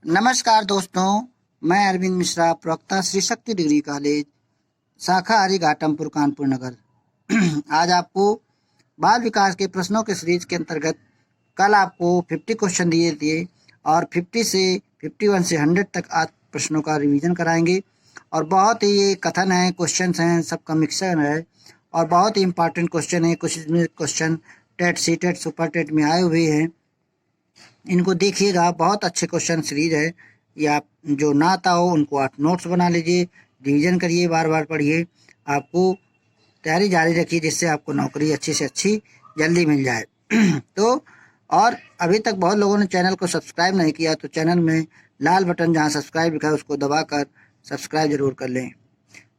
नमस्कार दोस्तों, मैं अरविंद मिश्रा, प्रवक्ता श्री शक्ति डिग्री कॉलेज, शाखा हरी घाटमपुर, कानपुर नगर। आज आपको बाल विकास के प्रश्नों के सीरीज के अंतर्गत कल आपको 50 क्वेश्चन दिए थे और 50 से 51 से 100 तक आज प्रश्नों का रिवीजन कराएंगे। और बहुत ही ये कथन है, क्वेश्चंस हैं, सबका मिक्सर है और बहुत ही इंपॉर्टेंट क्वेश्चन है। कुछ इसमें question TET, C TET, super TET में आए हुए हैं, इनको देखिएगा। बहुत अच्छे क्वेश्चन सीरीज है ये। आप जो ना आता हो उनको आप नोट्स बना लीजिए, रिवीजन करिए, बार बार पढ़िए, आपको तैयारी जारी रखिए, जिससे आपको नौकरी अच्छी से अच्छी जल्दी मिल जाए। तो और अभी तक बहुत लोगों ने चैनल को सब्सक्राइब नहीं किया तो चैनल में लाल बटन जहाँ सब्सक्राइब लिखा है उसको दबाकर सब्सक्राइब जरूर कर लें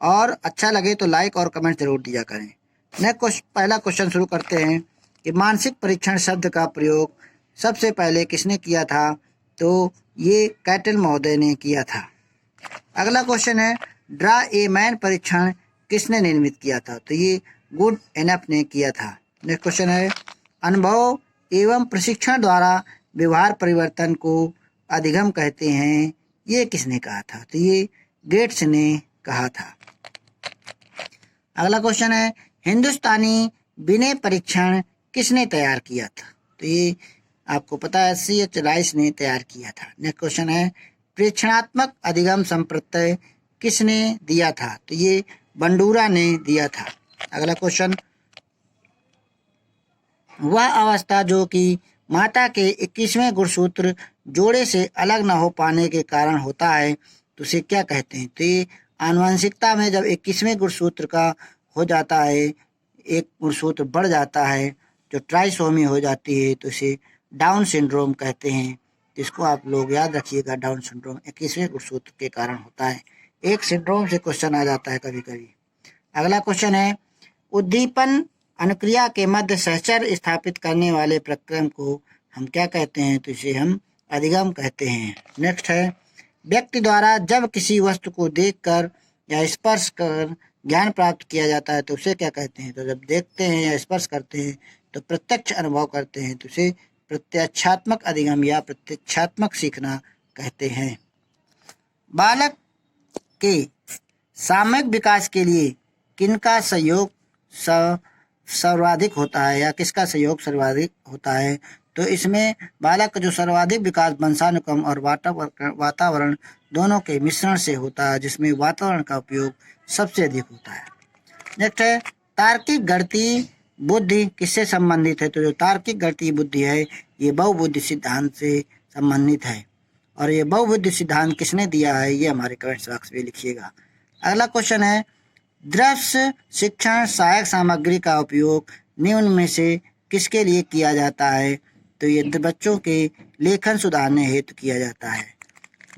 और अच्छा लगे तो लाइक और कमेंट जरूर दिया करें। नेक्स्ट पहला क्वेश्चन शुरू करते हैं कि मानसिक परीक्षण शब्द का प्रयोग सबसे पहले किसने किया था? तो ये कैटल महोदय ने किया था। अगला क्वेश्चन है ड्रा ए मैन परीक्षण किसने निर्मित किया था? तो ये गुड एनफ ने किया था। नेक्स्ट क्वेश्चन है अनुभव एवं प्रशिक्षण द्वारा व्यवहार परिवर्तन को अधिगम कहते हैं, ये किसने कहा था? तो ये गेट्स ने कहा था। अगला क्वेश्चन है हिंदुस्तानी विनय परीक्षण किसने तैयार किया था? तो ये आपको पता है C.H. राइस ने तैयार किया था। नेक्स्ट क्वेश्चन है प्रेक्षणात्मक अधिगम संप्रत्यय किसने दिया था? तो ये बंडूरा ने दिया था। अगला क्वेश्चन वह अवस्था जो कि माता के 21वें गुणसूत्र जोड़े से अलग न हो पाने के कारण होता है तो उसे क्या कहते हैं? तो ये आनुवंशिकता में जब 21वें गुणसूत्र का हो जाता है, एक गुणसूत्र बढ़ जाता है, जो ट्राइसोमी हो जाती है, तो इसे डाउन सिंड्रोम कहते हैं। तो इसको आप लोग याद रखिएगा, डाउन सिंड्रोम 21वें गुणसूत्र के कारण होता है। एक सिंड्रोम से क्वेश्चन आ जाता है कभी कभी। अगला क्वेश्चन है उद्दीपन अनुक्रिया के मध्य सहचर स्थापित करने वाले प्रक्रम को हम क्या कहते हैं? तो इसे हम अधिगम कहते हैं। नेक्स्ट है व्यक्ति द्वारा जब किसी वस्तु को देखकर या स्पर्श कर ज्ञान प्राप्त किया जाता है तो उसे क्या कहते हैं? तो जब देखते हैं या स्पर्श करते हैं तो प्रत्यक्ष अनुभव करते हैं, तो उसे प्रत्यक्षात्मक अधिगम या प्रत्यक्षात्मक सीखना कहते हैं। बालक के सामूहिक विकास के लिए किनका सहयोग सर्वाधिक होता है या किसका सहयोग सर्वाधिक होता है? तो इसमें बालक का जो सर्वाधिक विकास वंशानुक्रम और वातावरण दोनों के मिश्रण से होता है, जिसमें वातावरण का उपयोग सबसे अधिक होता है। नेक्स्ट है तार्किक गणितीय बुद्धि किससे संबंधित है? तो जो तार्किक गणितीय बुद्धि है ये बहुबुद्धि सिद्धांत से संबंधित है। और ये बहुबुद्धि सिद्धांत किसने दिया है ये हमारे कमेंट बॉक्स में लिखिएगा। अगला क्वेश्चन है दृश्य शिक्षण सहायक सामग्री का उपयोग निम्न में से किसके लिए किया जाता है? तो ये बच्चों के लेखन सुधारने हेतु किया जाता है।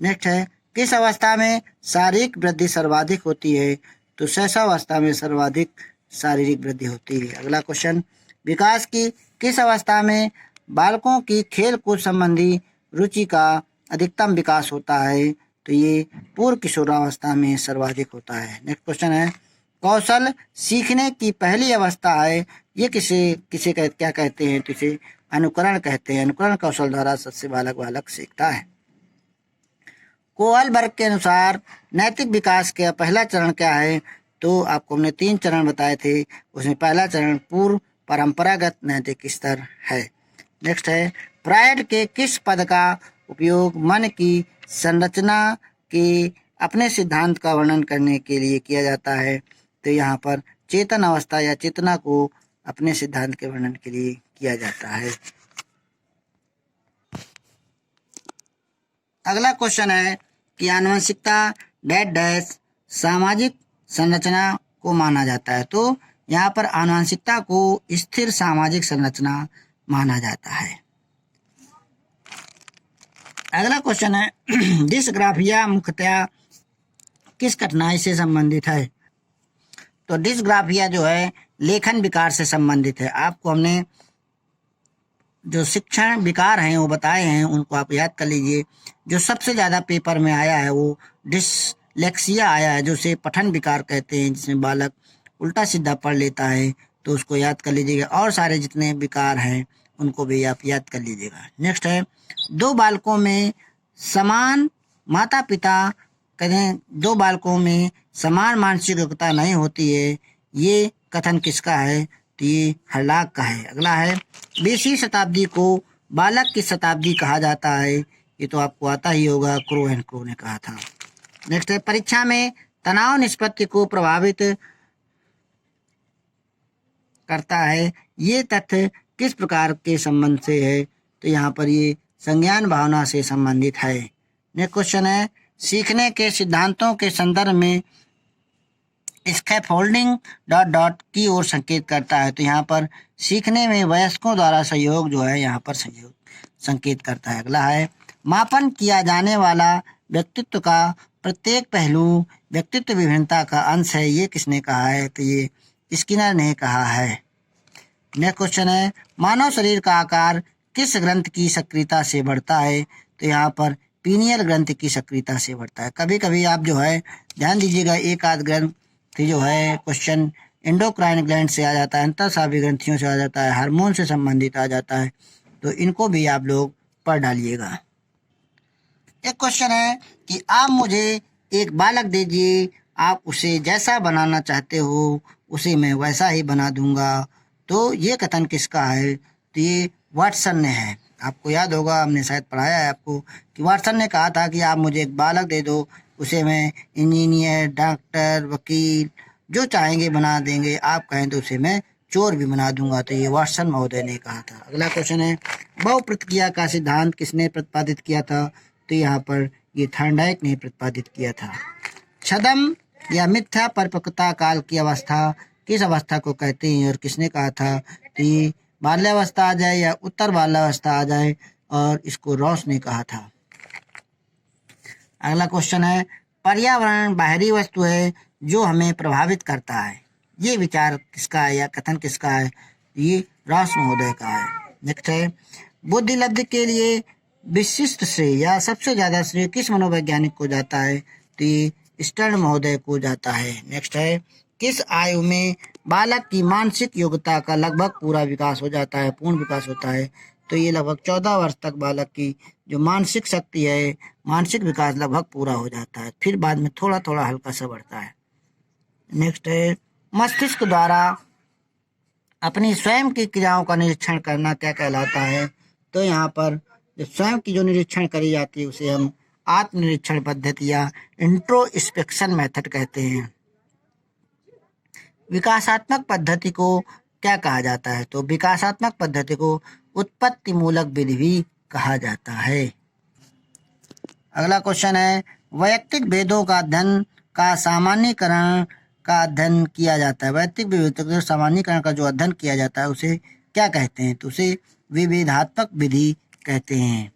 नेक्स्ट है किस अवस्था में शारीरिक वृद्धि सर्वाधिक होती है? तो शैशवावस्था में सर्वाधिक शारीरिक वृद्धि होती है। अगला क्वेश्चन विकास की किस अवस्था में बालकों की खेल कूद संबंधी रुचि का अधिकतम विकास होता है? तो ये पूर्व किशोरावस्था में सर्वाधिक होता है। नेक्स्ट क्वेश्चन है कौशल सीखने की पहली अवस्था है, ये किसे क्या कहते हैं? तो इसे अनुकरण कहते हैं। अनुकरण कौशल द्वारा सबसे बालक सीखता है। कोहलबर्ग के अनुसार नैतिक विकास का पहला चरण क्या है? तो आपको हमने 3 चरण बताए थे, उसमें पहला चरण पूर्व परंपरागत नैतिक स्तर है। नेक्स्ट है फ्रायड के किस पद का उपयोग मन की संरचना के अपने सिद्धांत का वर्णन करने के लिए किया जाता है? तो यहाँ पर चेतन अवस्था या चेतना को अपने सिद्धांत के वर्णन के लिए किया जाता है। अगला क्वेश्चन है कि आनुवंशिकता डैश डैश सामाजिक संरचना को माना जाता है। तो यहाँ पर आनुवंशिकता को स्थिर सामाजिक संरचना माना जाता है। अगला क्वेश्चन है डिस्ग्राफिया मुख्यतः किस कठिनाई से संबंधित है? तो डिस्ग्राफिया जो है लेखन विकार से संबंधित है। आपको हमने जो शिक्षण विकार हैं वो बताए हैं, उनको आप याद कर लीजिए। जो सबसे ज़्यादा पेपर में आया है वो डिसलेक्सिया आया है, जो उसे पठन विकार कहते हैं, जिसमें बालक उल्टा सीधा पढ़ लेता है, तो उसको याद कर लीजिएगा। और सारे जितने विकार हैं उनको भी आप याद कर लीजिएगा। नेक्स्ट है दो बालकों में समान माता पिता कहें दो बालकों में समान मानसिक योग्यता नहीं होती है, ये कथन किसका है? तो ये हर्लॉक का है। अगला है 20वीं शताब्दी को बालक की शताब्दी कहा जाता है, ये तो आपको आता ही होगा, क्रो एंड क्रो ने कहा था। नेक्स्ट है परीक्षा में तनाव निष्पत्ति को प्रभावित करता है, ये तथ्य किस प्रकार के संबंध से है? तो यहाँ पर ये संज्ञान भावना से संबंधित है। नेक्स्ट क्वेश्चन है सीखने के सिद्धांतों के संदर्भ में स्कैफोल्डिंग डॉट डॉट की ओर संकेत करता है, तो यहाँ पर सीखने में वयस्कों द्वारा सहयोग जो है यहाँ पर सहयोग संकेत करता है। अगला है मापन किया जाने वाला व्यक्तित्व का प्रत्येक पहलू व्यक्तित्व विभिन्नता का अंश है, ये किसने कहा है? तो ये स्किनर ने कहा है। नेक्स्ट क्वेश्चन है मानव शरीर का आकार किस ग्रंथ की सक्रियता से बढ़ता है? तो यहाँ पर पीनियल ग्रंथ की सक्रियता से बढ़ता है। कभी कभी आप जो है ध्यान दीजिएगा एक आध ग्रंथ जो है क्वेश्चन एंडोक्राइन ग्लैंड से आ जाता है, अंतःस्रावी ग्रंथियों से आ जाता है, हार्मोन से संबंधित आ जाता है, तो इनको भी आप लोग पढ़ डालिएगा। एक क्वेश्चन है कि आप मुझे एक बालक दीजिए, आप उसे जैसा बनाना चाहते हो उसे मैं वैसा ही बना दूंगा, तो ये कथन किसका है? तो ये वाटसन ने है। आपको याद होगा, हमने शायद पढ़ाया है आपको कि वाटसन ने कहा था कि आप मुझे एक बालक दे दो, उसे मैं इंजीनियर, डॉक्टर, वकील जो चाहेंगे बना देंगे, आप कहें तो उसे मैं चोर भी बना दूंगा, तो ये वाटसन महोदय ने कहा था। अगला क्वेश्चन है बहुप्रतिक्रिया का सिद्धांत किसने प्रतिपादित किया था? तो यहाँ पर ये थॉर्नडाइक ने प्रतिपादित किया था। छद्म या मिथ्या परिपक्वता काल की अवस्था किस अवस्था को कहते हैं और किसने कहा था? तो ये बाल्यावस्था आ जाए या उत्तर बाल्यावस्था आ जाए, और इसको रॉस ने कहा था। अगला क्वेश्चन है पर्यावरण बाहरी वस्तु है जो हमें प्रभावित करता है, ये विचार किसका है या कथन किसका है? ये रॉस महोदय का है। नेक्स्ट है बुद्धि लब्धि के लिए विशिष्ट श्रेय या सबसे ज्यादा श्रेय किस मनोवैज्ञानिक को जाता है? तो ये स्टर्न महोदय को जाता है। नेक्स्ट है किस आयु में बालक की मानसिक योग्यता का लगभग पूरा विकास हो जाता है, पूर्ण विकास होता है? तो ये लगभग 14 वर्ष तक बालक की जो मानसिक शक्ति है, मानसिक विकास लगभग पूरा हो जाता है, फिर बाद में थोड़ा थोड़ा हल्का सा बढ़ता है। नेक्स्ट है मस्तिष्क द्वारा अपनी स्वयं की क्रियाओं का निरीक्षण करना क्या कहलाता है? तो यहाँ पर जो स्वयं की जो निरीक्षण करी जाती है उसे हम आत्मनिरीक्षण पद्धति या इंट्रोस्पेक्शन मेथड कहते हैं। विकासात्मक पद्धति को क्या कहा जाता है? तो विकासात्मक पद्धति को उत्पत्ति मूलक विधि भी कहा जाता है। अगला क्वेश्चन है वैयक्तिक भेदों का अध्ययन का सामान्यीकरण का अध्ययन किया जाता है, वैयक्तिक विभेदों का सामान्यीकरण का जो अध्ययन किया जाता है उसे क्या कहते हैं? तो उसे विभेदात्मक विधि कहते हैं।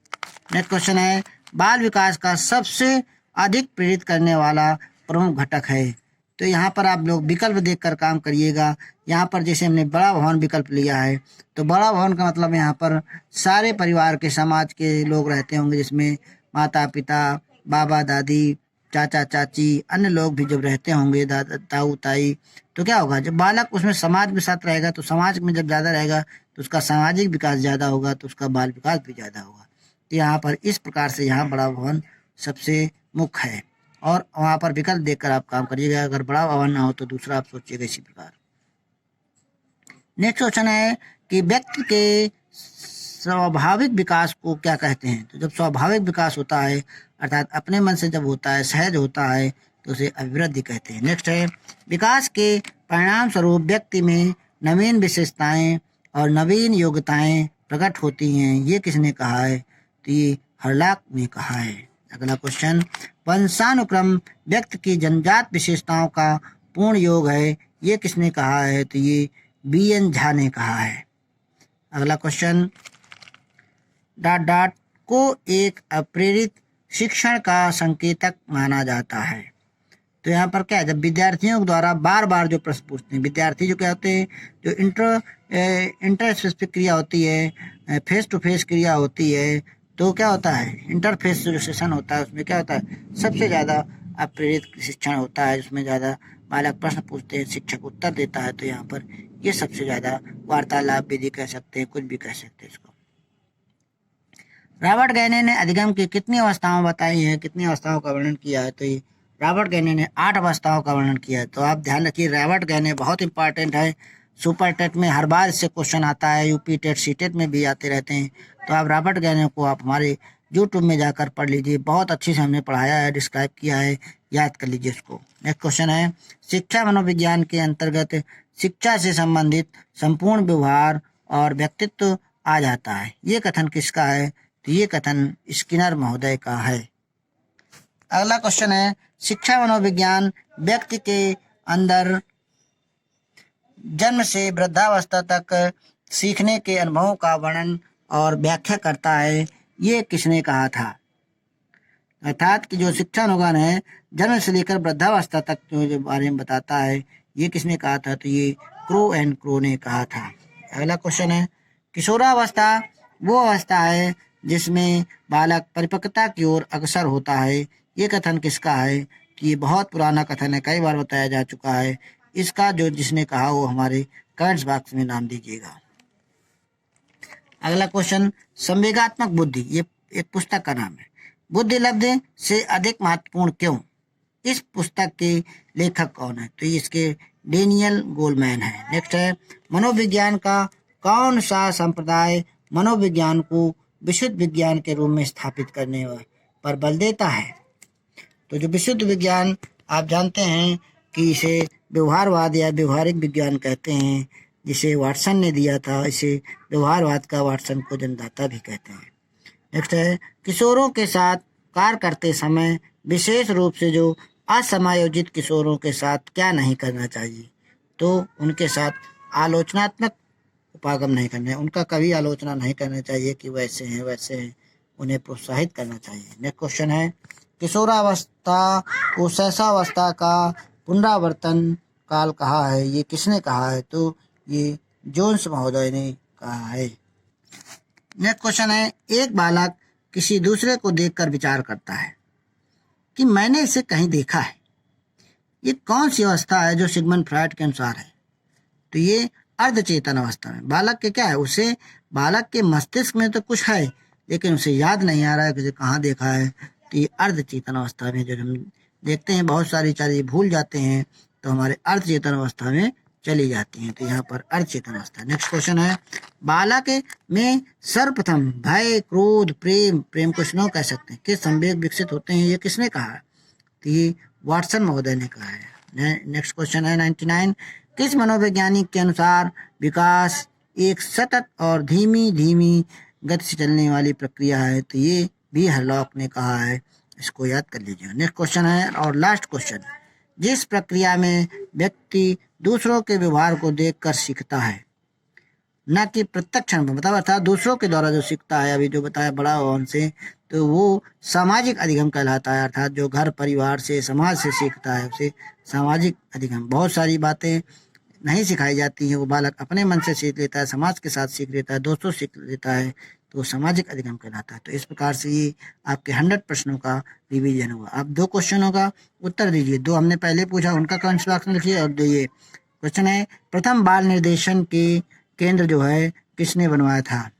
नेक्स्ट क्वेश्चन है बाल विकास का सबसे अधिक प्रेरित करने वाला प्रमुख घटक है? तो यहाँ पर आप लोग विकल्प देखकर काम करिएगा। यहाँ पर जैसे हमने बड़ा भवन विकल्प लिया है, तो बड़ा भवन का मतलब यहाँ पर सारे परिवार के समाज के लोग रहते होंगे, जिसमें माता पिता, बाबा दादी, चाचा चाची, अन्य लोग भी जब रहते होंगे, दादा ताऊ ताई, तो क्या होगा जब बालक उसमें समाज में साथ रहेगा, तो समाज में जब ज़्यादा रहेगा तो उसका सामाजिक विकास ज़्यादा होगा, तो उसका बाल विकास भी ज़्यादा होगा। तो यहाँ पर इस प्रकार से यहाँ बड़ा भवन सबसे मुख्य है, और वहाँ पर विकल्प देखकर आप काम करिएगा। अगर बड़ा भवन ना हो तो दूसरा आप सोचिएगा इसी प्रकार। नेक्स्ट क्वेश्चन है कि व्यक्ति के स्वाभाविक विकास को क्या कहते हैं? तो जब स्वाभाविक विकास होता है अर्थात अपने मन से जब होता है, सहज होता है, तो उसे अभिवृद्धि कहते हैं। नेक्स्ट है विकास के परिणाम स्वरूप व्यक्ति में नवीन विशेषताएं और नवीन योग्यताएं प्रकट होती हैं, ये किसने कहा है? तो ये हर्लॉक ने कहा है। अगला क्वेश्चन वंशानुक्रम व्यक्ति की जन्मजात विशेषताओं का पूर्ण योग है, ये किसने कहा है? तो ये बी.एन. झा ने कहा है। अगला क्वेश्चन डॉट डॉट को एक अप्रेरित शिक्षण का संकेतक माना जाता है। तो यहाँ पर क्या है, जब विद्यार्थियों द्वारा बार बार जो प्रश्न पूछते हैं, विद्यार्थी जो क्या होते हैं, जो इंटरस्पेसिफिक क्रिया होती है, फेस टू फेस क्रिया होती है, तो क्या होता है इंटरफेस जो सेशन होता है उसमें क्या होता है सबसे ज़्यादा अप्रेरित शिक्षण होता है, जिसमें ज़्यादा बालक प्रश्न पूछते हैं, शिक्षक उत्तर देता है, तो यहाँ पर ये सबसे ज़्यादा वार्तालाप विधि कह सकते हैं, कुछ भी कह सकते हैं इसको। रॉबर्ट गैने ने अधिगम की कितनी अवस्थाओं बताई हैं, कितनी अवस्थाओं का वर्णन किया है? तो ये रॉबर्ट गैने ने 8 अवस्थाओं का वर्णन किया है। तो आप ध्यान रखिए, रॉबर्ट गैने बहुत इंपॉर्टेंट है। सुपर टेट में हर बार इससे क्वेश्चन आता है, यूपी टेट सी टेट में भी आते रहते हैं। तो आप रॉबर्ट गैने को आप हमारे यूट्यूब में जाकर पढ़ लीजिए, बहुत अच्छी से हमने पढ़ाया है, डिस्क्राइब किया है, याद कर लीजिए उसको। नेक्स्ट क्वेश्चन है, शिक्षा मनोविज्ञान के अंतर्गत शिक्षा से संबंधित संपूर्ण व्यवहार और व्यक्तित्व आ जाता है, ये कथन किसका है? तो ये कथन स्किनर महोदय का है। अगला क्वेश्चन है, शिक्षा मनोविज्ञान व्यक्ति के अंदर जन्म से वृद्धावस्था तक सीखने के अनुभवों का वर्णन और व्याख्या करता है, ये किसने कहा था? अर्थात कि जो शिक्षा अनुगमन है जन्म से लेकर वृद्धावस्था तक जो बारे में बताता है, ये किसने कहा था? तो ये क्रो एंड क्रो ने कहा था। अगला क्वेश्चन है, किशोरावस्था वो अवस्था है जिसमें बालक परिपक्वता की ओर अग्रसर होता है, ये कथन किसका है? कि ये बहुत पुराना कथन है, कई बार बताया जा चुका है। इसका जो जिसने कहा वो हमारे कमेंट्स बॉक्स में नाम दीजिएगा। अगला क्वेश्चन, संवेगात्मक बुद्धि, ये एक पुस्तक का नाम है, बुद्धि लब्ध से अधिक महत्वपूर्ण क्यों? इस पुस्तक के लेखक कौन है? तो इसके डेनियल गोलमैन है। नेक्स्ट है, मनोविज्ञान का कौन सा संप्रदाय मनोविज्ञान को विशुद्ध विज्ञान के रूप में स्थापित करने पर बल देता है? तो जो विशुद्ध विज्ञान आप जानते हैं कि इसे व्यवहारवाद या व्यवहारिक विज्ञान कहते हैं, जिसे वाटसन ने दिया था। इसे व्यवहारवाद का वाटसन को जन्मदाता भी कहते हैं। नेक्स्ट है, किशोरों के साथ कार्य करते समय विशेष रूप से जो असमायोजित किशोरों के साथ क्या नहीं करना चाहिए? तो उनके साथ आलोचनात्मक उपागम नहीं करना, उनका कभी आलोचना नहीं करना चाहिए कि वैसे हैं वैसे हैं, उन्हें प्रोत्साहित करना चाहिए। नेक्स्ट क्वेश्चन है, किशोरावस्था को शैशवावस्था का पुनरावर्तन काल कहा है, ये किसने कहा है? तो ये जोन्स महोदय ने कहा है। नेक्स्ट क्वेश्चन है, एक बालक किसी दूसरे को देखकर विचार करता है कि मैंने इसे कहीं देखा है, ये कौन सी अवस्था है जो सिगमंड फ्रॉइड के अनुसार है? तो ये अर्धचेतन अवस्था में बालक के क्या है, उसे बालक के मस्तिष्क में तो कुछ है लेकिन उसे याद नहीं आ रहा है कि उसे कहाँ देखा है। तो ये अर्धचेतन अवस्था में जो हम देखते हैं बहुत सारी चीजें भूल जाते हैं, तो हमारे अर्धचेतन अवस्था में चली जाती हैं। तो यहाँ पर अर्धचेतन अवस्था। नेक्स्ट क्वेश्चन है, बालक में सर्वप्रथम भय, क्रोध, प्रेम, प्रेम को स्नेह कह सकते हैं, किस संवेग विकसित होते हैं, ये किसने कहा है? तो ये वाटसन महोदय ने कहा है। नेक्स्ट क्वेश्चन है 99, किस मनोवैज्ञानिक के अनुसार विकास एक सतत और धीमी धीमी गति से चलने वाली प्रक्रिया है? तो ये भी हरलॉक ने कहा है, इसको याद कर लीजिए। नेक्स्ट क्वेश्चन है और लास्ट क्वेश्चन, जिस प्रक्रिया में व्यक्ति दूसरों के व्यवहार को देखकर सीखता है न कि प्रत्यक्ष अनुभव, मतलब अर्थात दूसरों के द्वारा जो सीखता है, अभी जो बताया बड़ा भवन से, तो वो सामाजिक अधिगम कहलाता है। अर्थात जो घर परिवार से समाज से सीखता है उसे सामाजिक अधिगम। बहुत सारी बातें नहीं सिखाई जाती हैं, वो बालक अपने मन से सीख लेता है, समाज के साथ सीख लेता है, दोस्तों से सीख लेता है, तो सामाजिक अधिगम कहलाता है। तो इस प्रकार से ये आपके 100 प्रश्नों का रिवीजन हुआ। अब 2 क्वेश्चनों का उत्तर दीजिए। 2 हमने पहले पूछा, उनका कमेंट बॉक्स में लिखिए। और ये क्वेश्चन है, प्रथम बाल निर्देशन के केंद्र जो है किसने बनवाया था?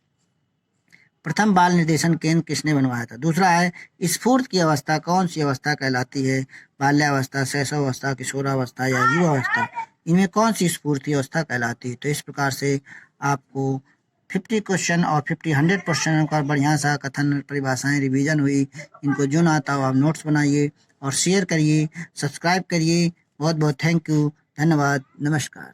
प्रथम बाल निर्देशन केंद्र किसने बनवाया था? दूसरा है, स्फूर्त की अवस्था कौन सी अवस्था कहलाती है? बाल्यावस्था, शैशवावस्था, किशोरावस्था या युवावस्था? इनमें कौन सी स्फूर्ति अवस्था कहलाती है? तो इस प्रकार से आपको 50 क्वेश्चन और 100 क्वेश्चनों का बढ़िया सा कथन परिभाषाएं रिवीजन हुई। इनको जो ना आता हो आप नोट्स बनाइए और शेयर करिए, सब्सक्राइब करिए। बहुत बहुत थैंक यू, धन्यवाद, नमस्कार।